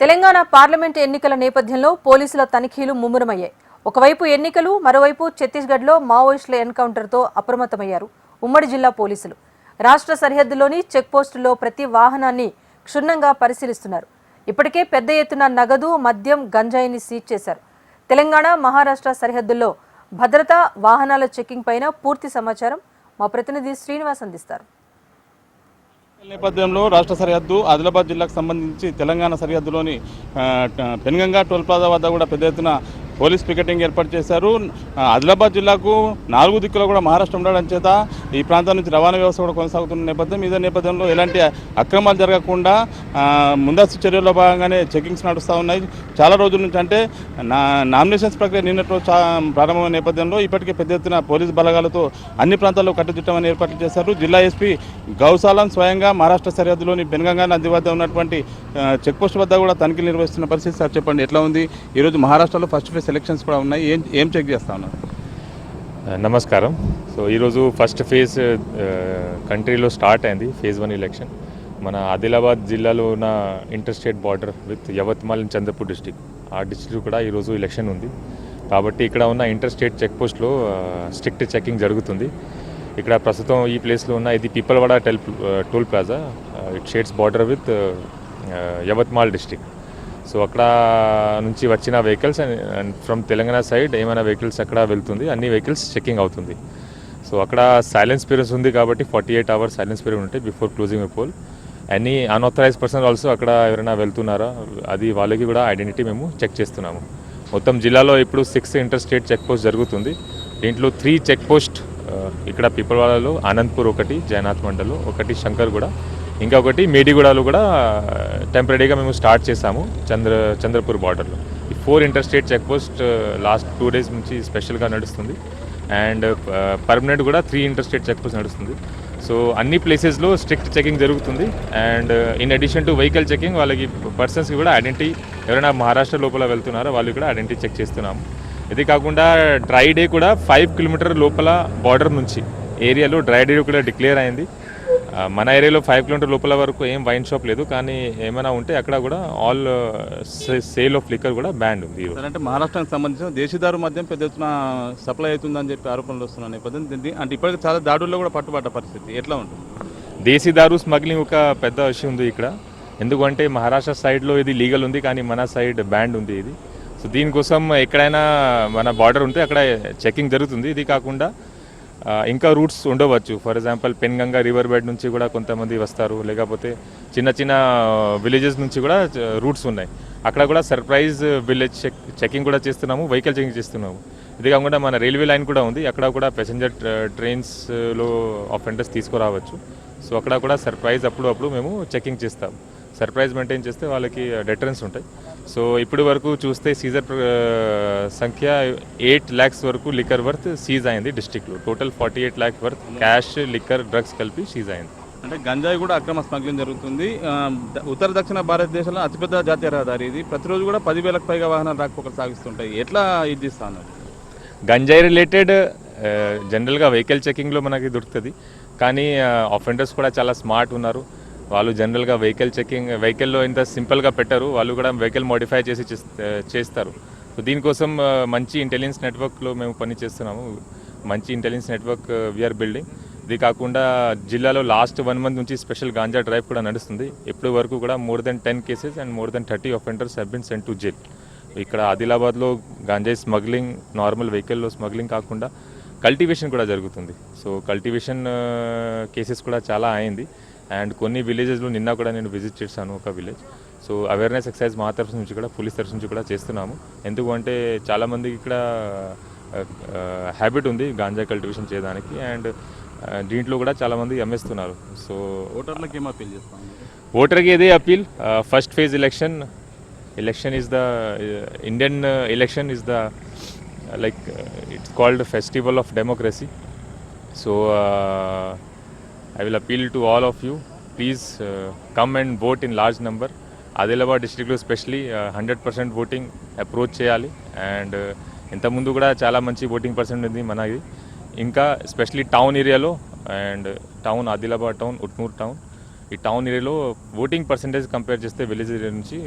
Telangana parliament ఎన్నికల నేపథ్యంలో పోలీసుల తనిఖీలు ముమ్మరమయ్యాయి. ఒకవైపు ఎన్నికలు, మరోవైపు ఛత్తీస్గఢ్లో మావోయిస్టుల ఎన్కౌంటర్తో అప్రమత్తమయ్యారు ఉమ్మడి జిల్లా పోలీసులు. రాష్ట్ర సరిహద్దులోని చెక్పోస్టులో ప్రతి వాహనాన్ని క్షుణ్ణంగా పరిశీలిస్తున్నారు. ఇప్పటికే పెద్ద ఎత్తున నగదు, మద్యం, గంజాయిని సీజ్ చేశారు. తెలంగాణ, మహారాష్ట్ర సరిహద్దుల్లో భద్రతా, వాహనాల చెకింగ్ పైన పూర్తి సమాచారం మా ప్రతినిధి శ్రీనివాస్ అందిస్తారు. నేపథ్యంలో రాష్ట్ర సరిహద్దు ఆదిలాబాద్ జిల్లాకు సంబంధించి తెలంగాణ సరిహద్దులోని పెనుగంగా టోల్ ప్లాజా వద్ద కూడా పెద్ద ఎత్తున పోలీస్ పికెటింగ్ ఏర్పాటు చేశారు. ఆదిలాబాద్ జిల్లాకు 4 దిక్కులో కూడా మహారాష్ట్ర ఉండడం చేత ఈ ప్రాంతం నుంచి రవాణా వ్యవస్థ కూడా కొనసాగుతున్న నేపథ్యం. ఇదే నేపథ్యంలో ఎలాంటి అక్రమాలు జరగకుండా ముందస్తు చర్యల్లో భాగంగానే చెకింగ్స్ నడుస్తూ ఉన్నాయి. చాలా రోజుల నుంచి అంటే నామినేషన్స్ ప్రక్రియ నిన్నటి రోజు ప్రారంభమైన నేపథ్యంలో ఇప్పటికే పెద్ద ఎత్తున పోలీసు బలగాలతో అన్ని ప్రాంతాల్లో కట్టుదిట్టమని ఏర్పాట్లు చేశారు. జిల్లా ఎస్పీ గౌసాలం స్వయంగా మహారాష్ట్ర సరిహద్దులోని బెనగంగా నది వద్ద ఉన్నటువంటి చెక్పోస్ట్ వద్ద కూడా తనిఖీలు నిర్వహిస్తున్న పరిస్థితి. సార్ చెప్పండి, ఎట్లా ఉంది? ఈరోజు మహారాష్ట్రలో ఫస్ట్ ఫేజ్ ఎలక్షన్స్ కూడా ఉన్నాయి. ఏం చెక్ చేస్తా ఉన్నారు? నమస్కారం. సో ఈరోజు ఫస్ట్ ఫేజ్ కంట్రీలో స్టార్ట్ అయింది. ఫేజ్ 1 ఎలక్షన్ మన ఆదిలాబాద్ జిల్లాలో ఉన్న inter state border with Yavatmal and Chandrapur district, ఆ డిస్టిక్ కూడా ఈరోజు ఎలక్షన్ ఉంది. కాబట్టి ఇక్కడ ఉన్న ఇంటర్ స్టేట్ చెక్ పోస్ట్లో స్ట్రిక్ట్ చెకింగ్ జరుగుతుంది. ఇక్కడ ప్రస్తుతం ఈ ప్లేస్లో ఉన్న ఇది Pipalwada toll plaza, it shades border with Yavatmal district. So అక్కడ నుంచి వచ్చిన vehicles and from Telangana side ఏమైనా వెహికల్స్ అక్కడ వెళ్తుంది, అన్ని వెహికల్స్ చెకింగ్ అవుతుంది. సో అక్కడ సైలెన్స్ పీరియడ్స్ ఉంది కాబట్టి 48 hours సైలెన్స్ పీరియడ్ ఉంటాయి before closing a poll. Any unauthorised person also అక్కడ ఎవరైనా వెళ్తున్నారా అది వాళ్ళకి కూడా ఐడెంటిటీ మేము చెక్ చేస్తున్నాము. మొత్తం జిల్లాలో ఇప్పుడు 6 ఇంటర్ స్టేట్ చెక్ పోస్ట్ జరుగుతుంది. దీంట్లో 3 చెక్ పోస్ట్ ఇక్కడ పీపల్వాడలో, ఆనంద్పూర్ ఒకటి, జయనాథ్ మండల్లో ఒకటి, శంకర్ కూడా, ఇంకొకటి మేడిగూడలో కూడా టెంపరీగా మేము స్టార్ట్ చేసాము చంద్రపూర్ బార్డర్లో. ఈ 4 inter state check post last 2 days నుంచి స్పెషల్గా నడుస్తుంది. అండ్ పర్మనెంట్ కూడా 3 ఇంటర్ స్టేట్ చెక్ పోస్ట్ నడుస్తుంది. సో అన్ని ప్లేసెస్లో స్ట్రిక్ట్ చెకింగ్ జరుగుతుంది. And in addition to vehicle checking వాళ్ళకి పర్సన్స్కి కూడా ఐడెంటిటీ, ఎవరైనా మహారాష్ట్ర లోపల వెళ్తున్నారో వాళ్ళకి కూడా ఐడెంటిటీ చెక్ చేస్తున్నాము. ఇది కాకుండా డ్రై డే కూడా 5 kilometers లోపల బార్డర్ నుంచి ఏరియాలో డ్రై డే కూడా డిక్లేర్ అయింది. మన ఏరియాలో 5 kilometers లోపల వరకు ఏం వైన్ షాప్ లేదు, కానీ ఏమైనా ఉంటే అక్కడ కూడా ఆల్ సేల్ ఆఫ్ లిక్కర్ కూడా బ్యాన్ ఉంది. అంటే మహారాష్ట్రానికి సంబంధించిన దేశీదారు మద్యం పెద్ద ఎత్తున సప్లై అవుతుందని చెప్పి ఆరోపణలు వస్తున్న నేపథ్యం అంటే ఇప్పటికీ చాలా దాడుల్లో కూడా పట్టుబడ్డ పరిస్థితి ఎట్లా ఉంటుంది? దేశీదారు స్మగ్లింగ్ ఒక పెద్ద విషయం ఉంది ఇక్కడ. ఎందుకంటే మహారాష్ట్ర సైడ్లో ఇది లీగల్ ఉంది, కానీ మన సైడ్ బ్యాన్ ఉంది ఇది. సో దీనికోసం ఎక్కడైనా మన బార్డర్ ఉంటే అక్కడ చెకింగ్ జరుగుతుంది. ఇది కాకుండా ఇంకా రూట్స్ ఉండవచ్చు. For example Penganga river bed నుంచి కూడా కొంతమంది వస్తారు, లేకపోతే చిన్న చిన్న విలేజెస్ నుంచి కూడా రూట్స్ ఉన్నాయి. అక్కడ కూడా సర్ప్రైజ్ విలేజ్ చెకింగ్ కూడా చేస్తున్నాము, వెహికల్ చెకింగ్ చేస్తున్నాము. ఇది కాకుండా మన రైల్వే లైన్ కూడా ఉంది, అక్కడ కూడా ప్యాసింజర్ ట్రైన్స్లో అఫెండర్స్ తీసుకురావచ్చు. సో అక్కడ కూడా సర్ప్రైజ్ అప్పుడు మేము చెకింగ్ చేస్తాము. సర్ప్రైజ్ మెయింటైన్ చేస్తే వాళ్ళకి డెటరెన్స్ ఉంటాయి. సో ఇప్పటి వరకు చూస్తే సీజర్ సంఖ్య 8 lakhs వరకు లిక్కర్ వర్త్ సీజ్ అయింది డిస్టిక్లో. Total 48 lakhs worth cash, liquor, drugs కలిపి సీజ్ అయింది. అంటే గంజాయి కూడా అక్రమ స్మగ్లింగ్ జరుగుతుంది. ఉత్తర దక్షిణ భారతదేశంలో అతిపెద్ద జాతీయ రహదారి ఇది. ప్రతిరోజు కూడా 10,000కు పైగా వాహనాలు రాకపోకలు సాగిస్తుంటాయి. ఎట్లా ఇది చేస్తాను? గంజాయి రిలేటెడ్ జనరల్గా వెహికల్ చెకింగ్లో మనకి దొరుకుతుంది, కానీ అఫెండర్స్ కూడా చాలా స్మార్ట్ ఉన్నారు. వాళ్ళు జనరల్గా వెహికల్లో ఇంత సింపుల్గా పెట్టారు, వాళ్ళు కూడా వెహికల్ మోడిఫై చేస్తారు. సో దీనికోసం మంచి ఇంటెలిజెన్స్ నెట్వర్క్లో మేము పని చేస్తున్నాము. మంచి ఇంటెలిజెన్స్ నెట్వర్క్ వీఆర్ బిల్డింగ్. ఇది కాకుండా జిల్లాలో లాస్ట్ 1 month నుంచి స్పెషల్ గాంజా డ్రైవ్ కూడా నడుస్తుంది. ఇప్పటి వరకు కూడా more than 10 cases and more than 30 offenders have been sent to jail. ఇక్కడ ఆదిలాబాద్లో గాంజాయి స్మగ్లింగ్, నార్మల్ వెహికల్లో స్మగ్లింగ్ కాకుండా కల్టివేషన్ కూడా జరుగుతుంది. సో కల్టివేషన్ కేసెస్ కూడా చాలా అయింది. అండ్ కొన్ని విలేజెస్లో నిన్న కూడా నేను విజిట్ చేశాను ఒక విలేజ్. సో అవేర్నెస్ ఎక్సర్సైజ్ మా తరఫు నుంచి కూడా, పోలీస్ తరఫు నుంచి కూడా చేస్తున్నాము. ఎందుకంటే చాలామందికి ఇక్కడ హ్యాబిట్ ఉంది గాంజా కల్టివేషన్ చేయడానికి, అండ్ దీంట్లో కూడా చాలామంది అమ్మేస్తున్నారు. సో ఓటర్లకి ఏం అప్పీల్ చేస్తాం? ఓటర్కి ఇదే appeal. First phase election is the Indian election is the like it's called festival of democracy. So I will appeal to all of you, please come and vote in large number. Adilabad డిస్ట్రిక్ట్లో especially 100% voting approach చేయాలి. And ఇంతకుముందు కూడా చాలా మంచి voting percent ఉంది మనది. ఇంకా especially town ఏరియాలో, and town Adilabad town, Utnoor town ఈ టౌన్ ఏరియాలో ఓటింగ్ పర్సంటేజ్ కంపేర్ చేస్తే విలేజ్ ఏరియా నుంచి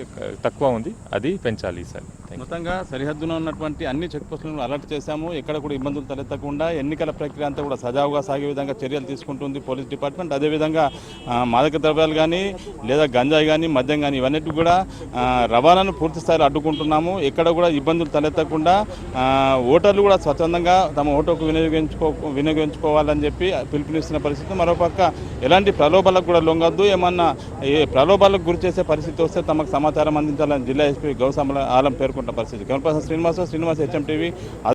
తక్కువ ఉంది, అది పెంచాలి ఈసారి. మొత్తంగా సరిహద్దున ఉన్నటువంటి అన్ని చెక్ పోస్టులను అలర్ట్ చేశాము. ఎక్కడ కూడా ఇబ్బందులు తలెత్తకుండా ఎన్నికల ప్రక్రియ అంతా కూడా సజావుగా సాగే విధంగా చర్యలు తీసుకుంటుంది పోలీస్ డిపార్ట్మెంట్. అదేవిధంగా మాదక ద్రవ్యాలు కానీ లేదా గంజాయి కానీ మద్యం కానీ ఇవన్నిటి కూడా రవాణాను పూర్తి స్థాయిలో అడ్డుకుంటున్నాము. ఎక్కడ కూడా ఇబ్బందులు తలెత్తకుండా ఓటర్లు కూడా స్వచ్ఛందంగా తమ ఓటుకు వినియోగించుకోవాలని చెప్పి పిలుపునిస్తున్న పరిస్థితి. మరోపక్క ఎలాంటి ప్రలోభాలకు కూడా లొంగద్దు, ఏమన్నా ఏ ప్రలోభాలకు గురి చేసే పరిస్థితి వస్తే తమకు సమాచారం అందించాలని జిల్లా ఎస్పీ గౌస్ ఆలం పేర్కొంటున్న పరిస్థితి. Camera person Srinivas, HM TV.